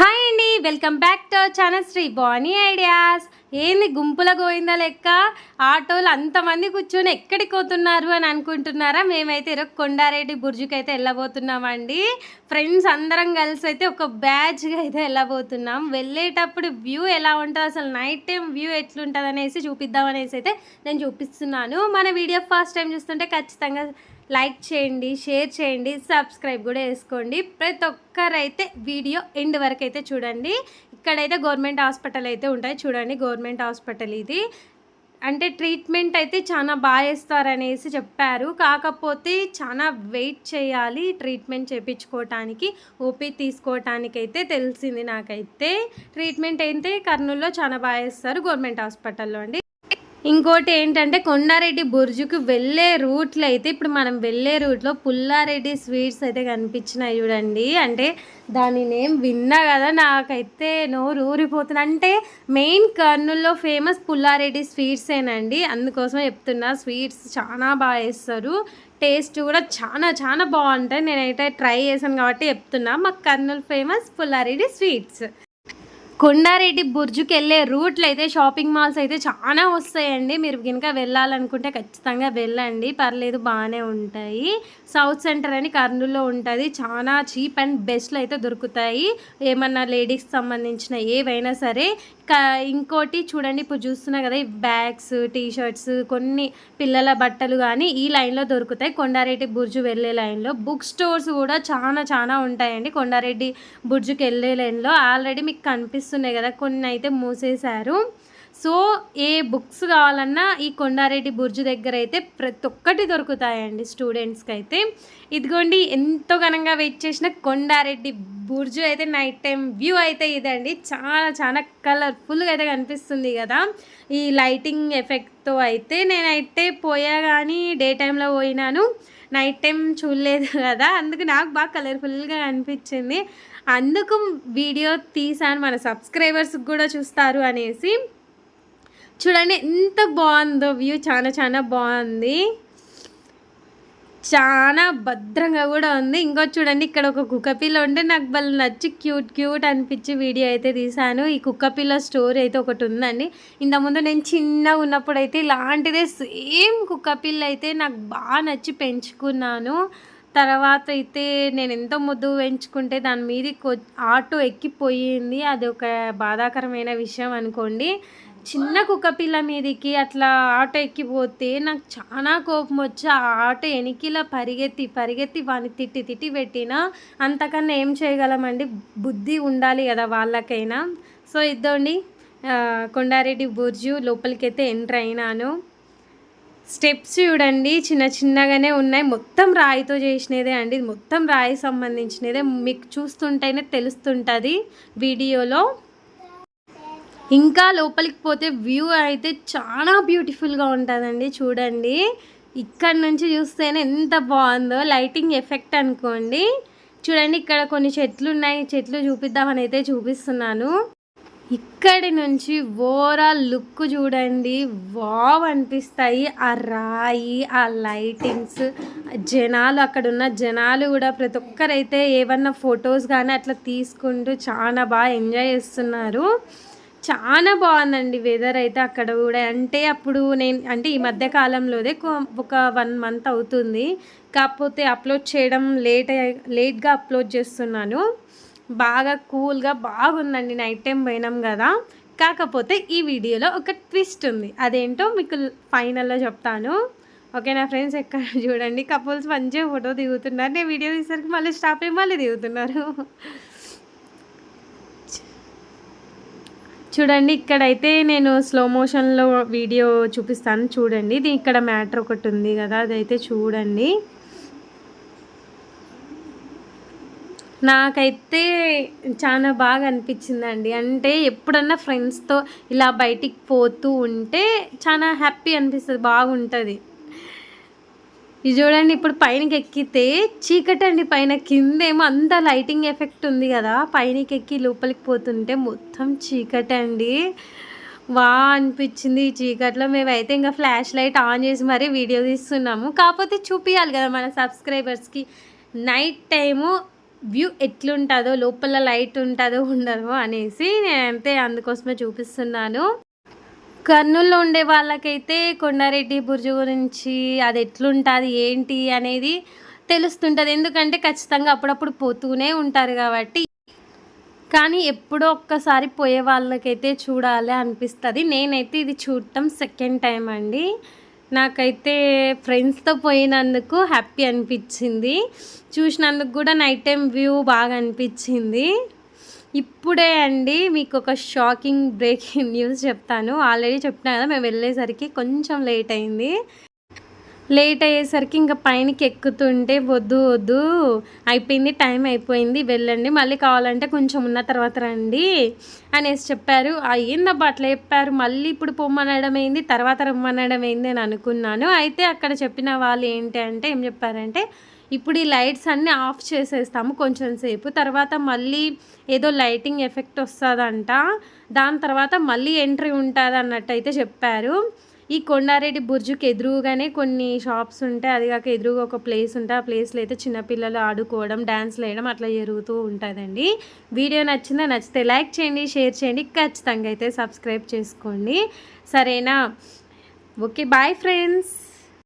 Hi అండి, welcome back to our channel Sri Bani ideas. ఏంది గుంపుల గోయిందా లెక్క ఆటోలు అంతమంది కూర్చొని ఎక్కడికి పోతున్నారు అని అనుకుంటున్నారా? మేమైతే ఈరోజు కొండారెడ్డి బుర్జుకి అయితే వెళ్ళబోతున్నామండి. ఫ్రెండ్స్ అందరం కలిసి అయితే ఒక బ్యాచ్గా అయితే వెళ్ళబోతున్నాం. వెళ్ళేటప్పుడు వ్యూ ఎలా ఉంటుంది, అసలు నైట్ టైం వ్యూ ఎట్లుంటుంది అనేసి చూపిద్దామనేసి అయితే నేను చూపిస్తున్నాను. మన వీడియో ఫస్ట్ టైం చూస్తుంటే ఖచ్చితంగా లైక్ చేయండి, షేర్ చేయండి, సబ్స్క్రైబ్ కూడా చేసుకోండి. ప్రతి ఒక్కరైతే వీడియో ఎండ్ వరకు అయితే చూడండి. ఇక్కడైతే గవర్నమెంట్ హాస్పిటల్ అయితే ఉంటాయి చూడండి. గవర్నమెంట్ హాస్పిటల్ ఇది. అంటే ట్రీట్మెంట్ అయితే చాలా బాగా చేస్తారనేసి చెప్పారు. కాకపోతే చాలా వెయిట్ చేయాలి ట్రీట్మెంట్ చేయించుకోవటానికి, ఓపీ తీసుకోవటానికి అయితే తెలిసింది నాకైతే. ట్రీట్మెంట్ అయితే కర్నూలులో చాలా బాగా చేస్తారు గవర్నమెంట్ హాస్పిటల్లో అండి. ఇంకోటి ఏంటంటే కొండారెడ్డి బుర్జుకు వెళ్ళే రూట్లో అయితే ఇప్పుడు మనం వెళ్ళే రూట్లో పుల్లారెడ్డి స్వీట్స్ అయితే కనిపించినాయి చూడండి. అంటే దాని నేమ్ విన్నా కదా, నాకైతే నోరు ఊరిపోతుంది. అంటే మెయిన్ కర్నూల్లో ఫేమస్ పుల్లారెడ్డి స్వీట్సేనండి, అందుకోసం చెప్తున్నా. స్వీట్స్ చాలా బాగా చేస్తారు, టేస్ట్ కూడా చాలా చాలా బాగుంటాయి. నేనైతే ట్రై చేశాను కాబట్టి చెప్తున్నా. మాకు కర్నూలు ఫేమస్ పుల్లారెడ్డి స్వీట్స్. కొండారెడ్డి బుర్జుకి వెళ్ళే రూట్లో అయితే షాపింగ్ మాల్స్ అయితే చాలా వస్తాయండి. మీరు కనుక వెళ్ళాలనుకుంటే ఖచ్చితంగా వెళ్ళండి, పర్లేదు బాగానే ఉంటాయి. సౌత్ సెంటర్ అని కర్నూలులో ఉంటుంది. చాలా చీప్ అండ్ బెస్ట్లో అయితే దొరుకుతాయి, ఏమన్నా లేడీస్కి సంబంధించిన ఏవైనా సరే. ఇంకోటి చూడండి, ఇప్పుడు చూస్తున్నా కదా, ఈ బ్యాగ్స్, టీషర్ట్స్, కొన్ని పిల్లల బట్టలు కానీ ఈ లైన్లో దొరుకుతాయి. కొండారెడ్డి బుర్జు వెళ్ళే లైన్లో బుక్ స్టోర్స్ కూడా చాలా చాలా ఉంటాయండి. కొండారెడ్డి బుర్జుకి వెళ్ళే లైన్లో ఆల్రెడీ మీకు కనిపిస్తున్నాయి కదా, కొన్ని అయితే మూసేశారు. సో ఏ బుక్స్ కావాలన్నా ఈ కొండారెడ్డి బుర్జు దగ్గర అయితే ప్రతి ఒక్కటి దొరుకుతాయండి స్టూడెంట్స్కి అయితే. ఇదిగోండి, ఎంతో ఘనంగా వెయిట్ చేసిన కొండారెడ్డి బుర్జు అయితే నైట్ టైం వ్యూ అయితే ఇదండి. చాలా చాలా కలర్ఫుల్గా అయితే కనిపిస్తుంది కదా ఈ లైటింగ్ ఎఫెక్ట్తో అయితే. నేనైతే పోయా కానీ డే టైంలో పోయినాను, నైట్ టైం చూడలేదు కదా, అందుకు నాకు బాగా కలర్ఫుల్గా అనిపించింది. అందుకు వీడియో తీసాను, మన సబ్స్క్రైబర్స్కి కూడా చూస్తారు అనేసి. చూడండి ఎంత బాగుందో వ్యూ, చాలా చాలా బాగుంది, చాలా భద్రంగా కూడా ఉంది. ఇంకో చూడండి, ఇక్కడ ఒక కుక్కపిల్ల ఉంటే నాకు వాళ్ళు నచ్చి క్యూట్ క్యూట్ అనిపించి వీడియో అయితే తీశాను. ఈ కుక్కపిల్ల స్టోరీ అయితే ఒకటి ఉందండి. ఇంతకుముందు నేను చిన్నగా ఉన్నప్పుడు అయితే ఇలాంటిదే సేమ్ కుక్కపిల్ల అయితే నాకు బాగా నచ్చి పెంచుకున్నాను. తర్వాత అయితే నేను ఎంతో ముద్దు పెంచుకుంటే దాని మీదకి ఆటో ఎక్కిపోయింది. అది ఒక బాధాకరమైన విషయం అనుకోండి. చిన్న కుక్కపిల్ల మీదకి అట్లా ఆటో ఎక్కిపోతే నాకు చాలా కోపం వచ్చి ఆ ఆటో ఎనికిలా పరిగెత్తి పరిగెత్తి వాడిని తిట్టి తిట్టి పెట్టినా. అంతకన్నా ఏం చేయగలమండి, బుద్ధి ఉండాలి కదా వాళ్ళకైనా. సో ఇద్దండి, కొండారెడ్డి బుర్జు లోపలికైతే ఎంటర్ అయినాను. స్టెప్స్ చూడండి, చిన్న చిన్నగానే ఉన్నాయి, మొత్తం రాయితో చేసినదే అండి, మొత్తం రాయి సంబంధించినదే. మీకు చూస్తుంటేనే తెలుస్తుంటుంది వీడియోలో. ఇంకా లోపలికి పోతే వ్యూ అయితే చాలా బ్యూటిఫుల్గా ఉంటుందండి. చూడండి, ఇక్కడ నుంచి చూస్తేనే ఎంత బాగుందో, లైటింగ్ ఎఫెక్ట్ అనుకోండి. చూడండి, ఇక్కడ కొన్ని చెట్లు ఉన్నాయి, చెట్లు చూపిద్దామని అయితే చూపిస్తున్నాను. ఇక్కడి నుంచి ఓవరాల్ లుక్ చూడండి, వావ్ అనిపిస్తాయి. ఆ రాయి, ఆ లైటింగ్స్, జనాలు, అక్కడ ఉన్న జనాలు కూడా ప్రతి ఒక్కరైతే ఏమన్నా ఫొటోస్ కానీ అట్లా తీసుకుంటూ చాలా బాగా ఎంజాయ్ చేస్తున్నారు. చాలా బాగుందండి వెదర్ అయితే అక్కడ కూడా. అంటే అప్పుడు అంటే ఈ మధ్య కాలంలోదే ఒక 1 మంత్ అవుతుంది, కాకపోతే అప్లోడ్ చేయడం లేట్గా అప్లోడ్ చేస్తున్నాను. బాగా కూల్గా బాగుందండి, నైట్ టైం పోయినాం కదా. కాకపోతే ఈ వీడియోలో ఒక ట్విస్ట్ ఉంది, అదేంటో మీకు ఫైనల్లో చెప్తాను. ఓకేనా ఫ్రెండ్స్? ఎక్కడ చూడండి, కపుల్స్ మంచిగా ఫోటో దిగుతున్నారు, నేను వీడియో తీసేసరికి మళ్ళీ స్టాప్ అయ్యి మళ్ళీ దిగుతున్నారు. చూడండి, ఇక్కడైతే నేను స్లో మోషన్లో వీడియో చూపిస్తాను చూడండి. ఇది ఇక్కడ మ్యాటర్ ఒకటి ఉంది కదా, అదైతే చూడండి. నాకైతే చాలా బాగా అనిపించిందండి. అంటే ఎప్పుడన్నా ఫ్రెండ్స్తో ఇలా బయటికి పోతూ ఉంటే చాలా హ్యాపీ అనిపిస్తుంది, బాగుంటుంది. ఇది చూడండి, ఇప్పుడు పైనకి ఎక్కితే చీకటి అండి, పైన కిందేమో అంత లైటింగ్ ఎఫెక్ట్ ఉంది కదా, పైనకి ఎక్కి లోపలికి పోతుంటే మొత్తం చీకటి అండి. అనిపించింది ఈ చీకట్లో. మేమైతే ఇంకా ఫ్లాష్ లైట్ ఆన్ చేసి మరీ వీడియో తీస్తున్నాము, కాకపోతే చూపించాలి కదా మన సబ్స్క్రైబర్స్కి. నైట్ టైము వ్యూ ఎట్లుంటుందో, లోపల లైట్ ఉంటుందో ఉండదో అనేసి నేనైతే అందుకోసమే చూపిస్తున్నాను. కర్నూలులో ఉండే వాళ్ళకైతే కొండారెడ్డి బుర్జు గురించి అది ఎట్లుంటుంది ఏంటి అనేది తెలుస్తుంటుంది. ఎందుకంటే ఖచ్చితంగా అప్పుడప్పుడు పోతూనే ఉంటారు కాబట్టి. కానీ ఎప్పుడో ఒక్కసారి పోయే వాళ్ళకైతే చూడాలి అనిపిస్తుంది. నేనైతే ఇది చూడటం సెకండ్ టైం అండి. నాకైతే ఫ్రెండ్స్తో పోయినందుకు హ్యాపీ అనిపించింది. చూసినందుకు కూడా నైట్ టైం వ్యూ బాగా అనిపించింది. ఇప్పుడే అండి మీకు ఒక షాకింగ్ బ్రేకింగ్ న్యూస్ చెప్తాను. ఆల్రెడీ చెప్పినా కదా, మేము వెళ్ళేసరికి కొంచెం లేట్ అయింది. లేట్ అయ్యేసరికి ఇంకా పైనకి ఎక్కుతుంటే వద్దు అయిపోయింది, టైం అయిపోయింది, వెళ్ళండి, మళ్ళీ కావాలంటే కొంచెం ఉన్న తర్వాత రండి అనేసి చెప్పారు. ఏందబ్బా అట్లా చెప్పారు, మళ్ళీ ఇప్పుడు పొమ్మనడం ఏంది, తర్వాత రమ్మనడం ఏంది అని అనుకున్నాను. అయితే అక్కడ చెప్పిన వాళ్ళు ఏంటి అంటే ఏం చెప్పారంటే, ఇప్పుడు ఈ లైట్స్ అన్నీ ఆఫ్ చేసేస్తాము కొంచెం సేపు, తర్వాత మళ్ళీ ఏదో లైటింగ్ ఎఫెక్ట్ వస్తుందంట, దాని తర్వాత మళ్ళీ ఎంట్రీ ఉంటుంది అన్నట్టు అయితే చెప్పారు. ఈ కొండారెడ్డి బుర్జుకి ఎదురుగానే కొన్ని షాప్స్ ఉంటాయి. అది కాక ఎదురుగా ఒక ప్లేస్ ఉంటుంది. ఆ ప్లేస్లో అయితే చిన్నపిల్లలు ఆడుకోవడం, డ్యాన్స్లు వేయడం అట్లా జరుగుతూ ఉంటుందండి. వీడియో నచ్చితే లైక్ చేయండి, షేర్ చేయండి, ఖచ్చితంగా అయితే సబ్స్క్రైబ్ చేసుకోండి. సరేనా? Okay, bye friends.